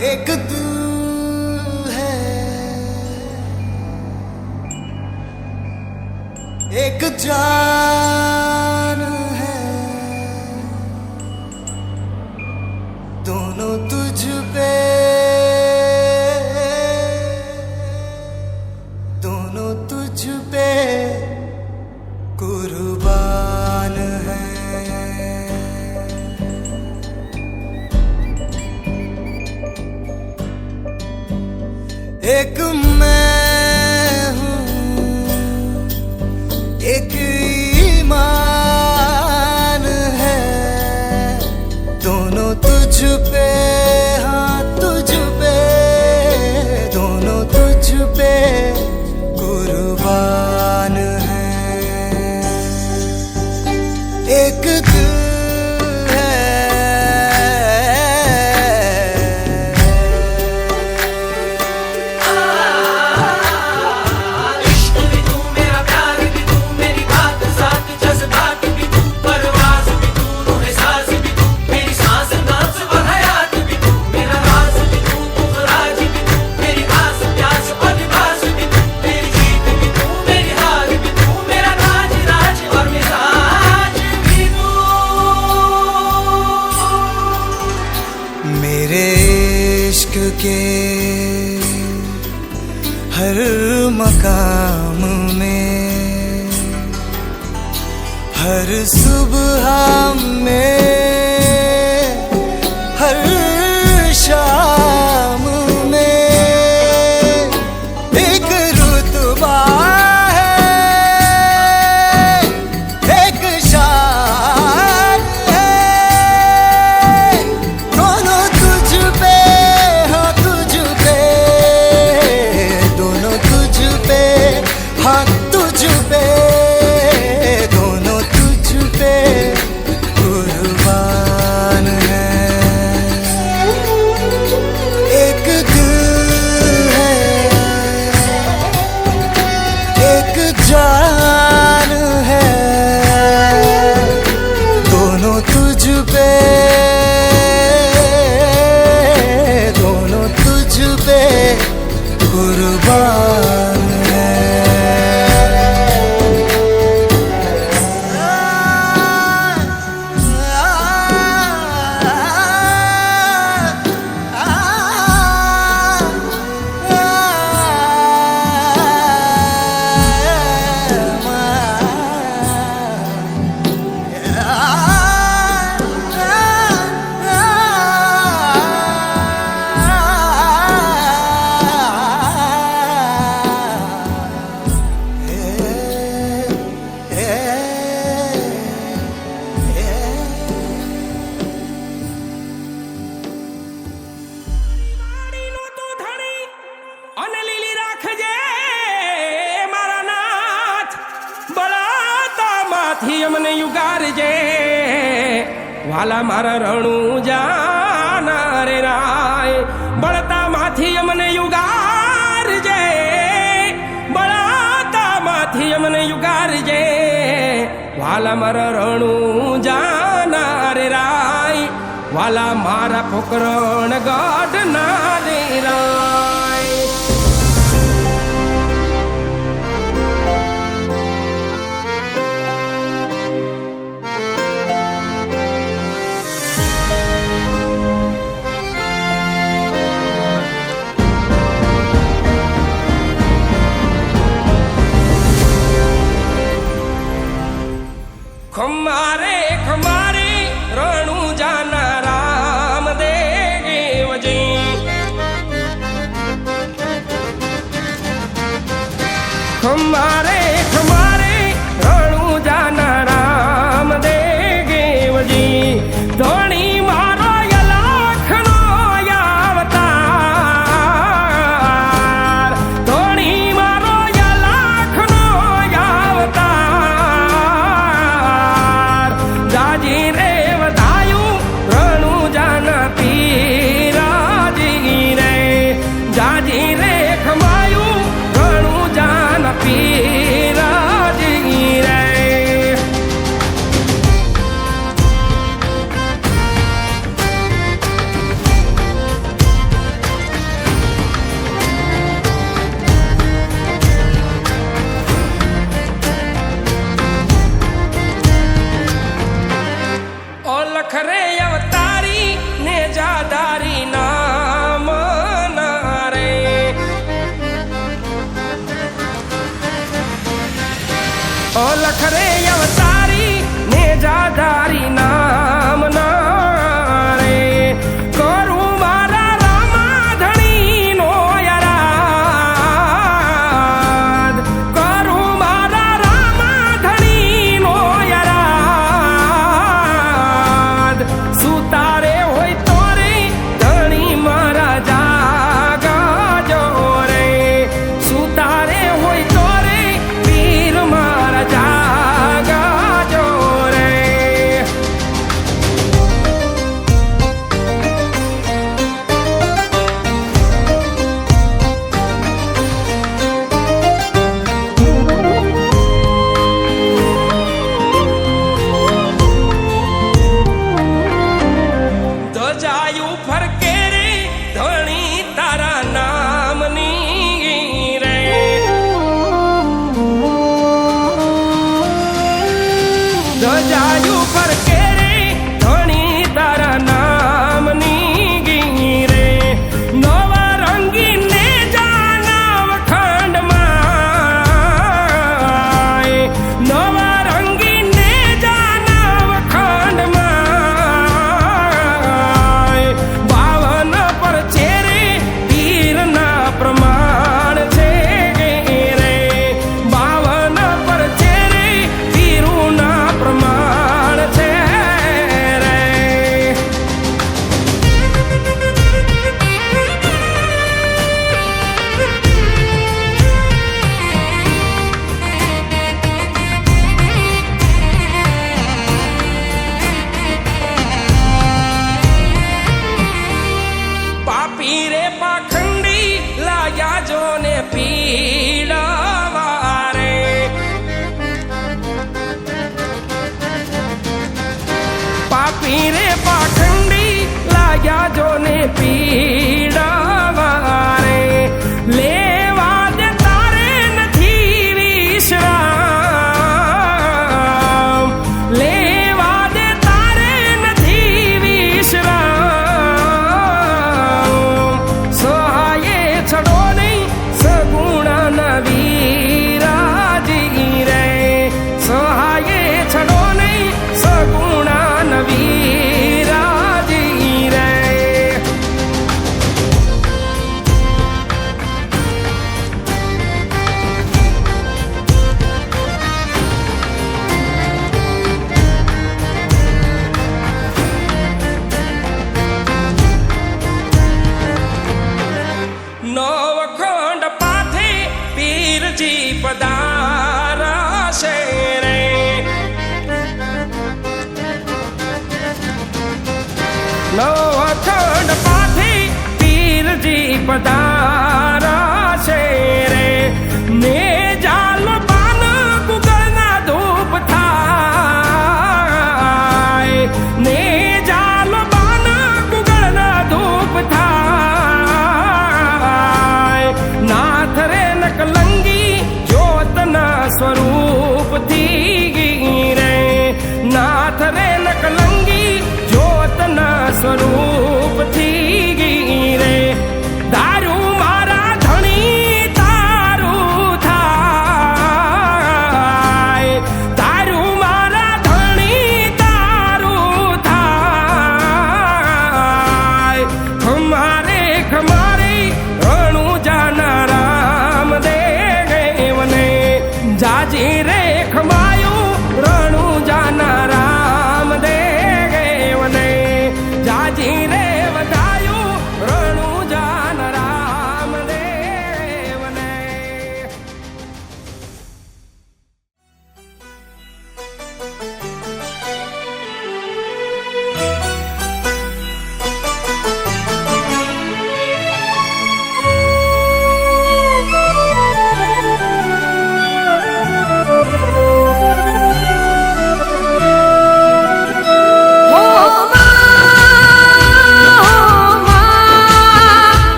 एक दिल है, एक जान है, दोनों तुझ पे, दोनों तुझ पे कुर्बान है। एक मैं हूँ, एक ईमान है, दोनों तुझ पे, हाँ तुझ पे, दोनों तुझ पे कुर्बान है। एक दिल मेरे इश्क के हर मकाम में, हर सुबह में, हर शाम में एक रुतबा है, एक शान है, दोनों तुझ पे, हाँ तुझ पे, दोनों तुझ पे, हाँ तुझ पे, दोनों तुझ पे कुर्बान है। एक दिल है, एक जान है, दोनों तुझ पे, दोनों तुझ पे कुर्बान है। અમને યુગારજે વાલા મારા રણું જાના રે રાય, બળતા માંથી અમને યુગારજે, બળતા માંથી અમને યુગારજે વાલા મારા રણું જાના રે રાય, વાલા મારા પોકરણ ગઢ ના રે રાય। खमारे खमारे रणु जाना राम देव जी, खमारे खमारे रणु जाना राम देव जी, धोनी मारो यलाख नो अवतार, धोनी मारो यलाख नो अवतार, जाजी रे वधायु रणु जाना पीराजी रे, जाजी रे खमायु रणु जाना पीर। પીડાવા રે. પાપી રે પાખંડી લાગ્યા જોને પીડાવા રે. લેવા દે તારે નથી વિશ્રામ, લેવા દે તારે નથી વિશ્રામ. સહાયે છડો નહીં સગુણા નવી રાજી રે. સહાયે છડો નહીં સગુણા નવી રાજી રે.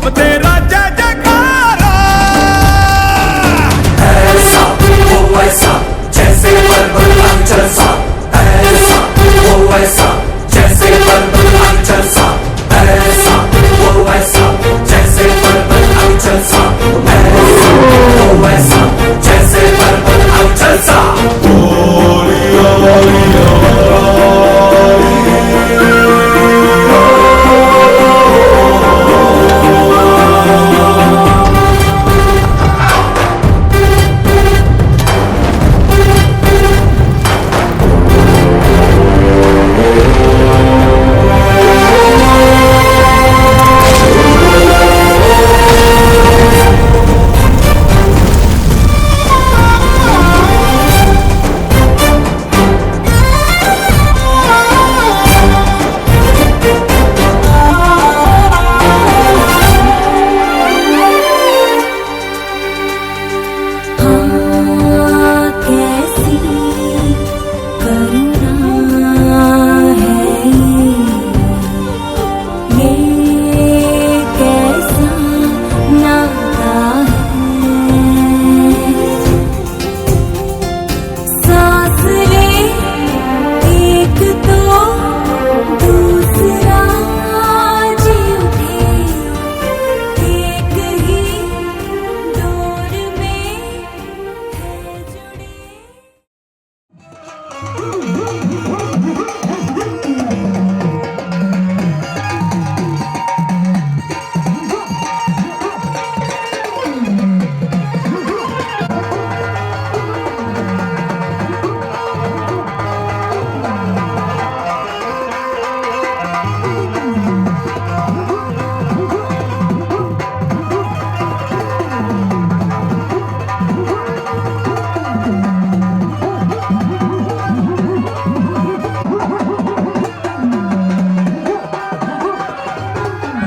अब तेरे